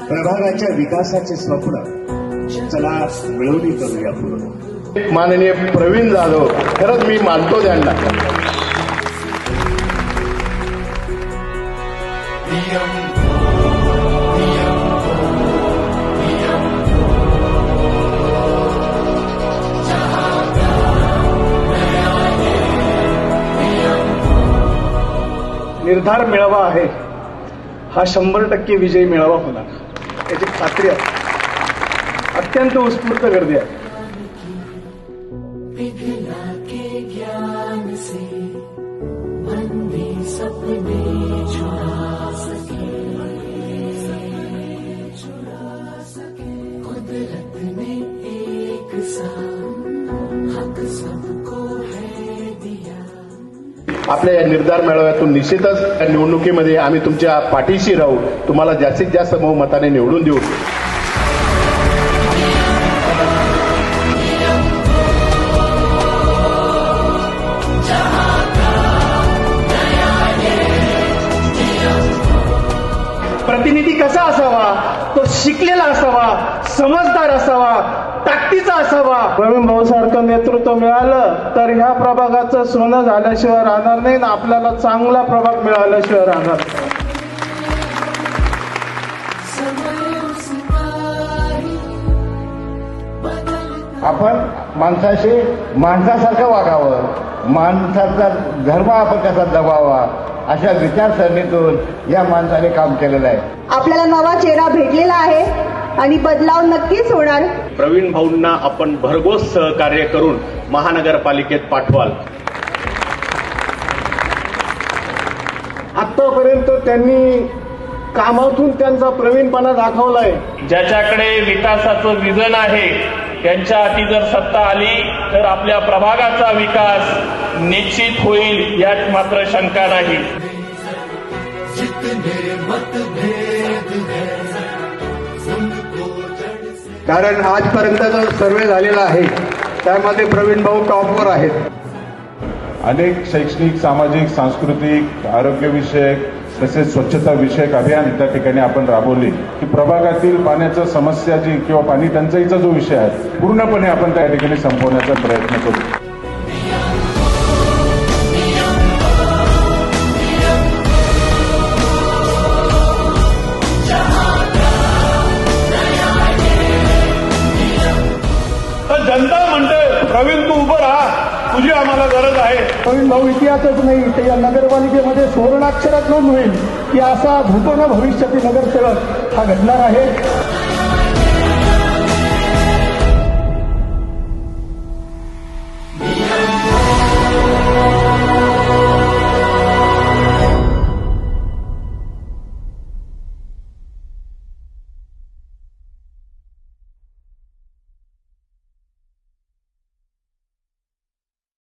प्रभागाच्या विकासाचे स्वप्न चला मिळवणी करूया पूर्ण. माननीय प्रवीण जाधव, खरंच मी मानतो त्यांना. निर्धार मेळावा आहे हा 100% विजयी मेळावा होणार याची खात्री आहे. अत्यंत उत्स्फूर्त गर्दी आहे. आपल्या या निर्धार मेळाव्यातून निश्चितच या निवडणुकीमध्ये आम्ही तुमच्या पाठीशी राहू, तुम्हाला जास्तीत जास्त बहुमताने निवडून देऊ. प्रतिनिधी कसा असावा? तो शिकलेला असावा, समजदार असावा, ताकदीचा असावा. प्रवीण भाऊ सारखं नेतृत्व मिळालं तर ह्या प्रभागाचं सोनं झाल्याशिवाय राहणार नाही ना आपल्याला चांगला प्रभाग मिळाल्याशिवाय राहणार. आपण माणसाशी माणसासारखं वागावं, माणसाचा धर्म आपण कसा जगावा, अशा विचारसरणीतून या माणसाने काम केलेलं आहे. आपल्याला नवा चेहरा भेटलेला आहे आणि बदलाव नक्कीच होणार. प्रवीण भाऊंना आपण भरघोस सहकार्य करून महानगरपालिकेत पाठवाल. आतापर्यंत त्यांनी कामातून त्यांचा प्रवीणपणा दाखवलाय. ज्याच्याकडे विकासाचं विजन आहे त्यांच्या हाती जर सत्ता आली तर आपल्या प्रभागाचा विकास निश्चित होईल, यात मात्र शंका नाही. कारण आजपर्यंत जो सर्वे झालेला आहे त्यामध्ये प्रवीण भाऊ टॉपवर आहेत. अनेक शैक्षणिक, सामाजिक, सांस्कृतिक, आरोग्यविषयक तसेच स्वच्छता विषयक अभियान त्या ठिकाणी आपण राबवले की प्रभागातील पाण्याच्या समस्या जी किंवा पाणी टंचाईचा जो विषय आहे पूर्णपणे आपण त्या ठिकाणी संपवण्याचा प्रयत्न करू. जनता म्हणते प्रवीण तू उभं राहा, तुझी आम्हाला गरज आहे. प्रवीण भाऊ इतिहासच नाही तर या नगरपालिकेमध्ये सुवर्णाक्षरात नोंद होईल की असा भूतो न भविष्यातील नगरसेवक हा घडणार आहे.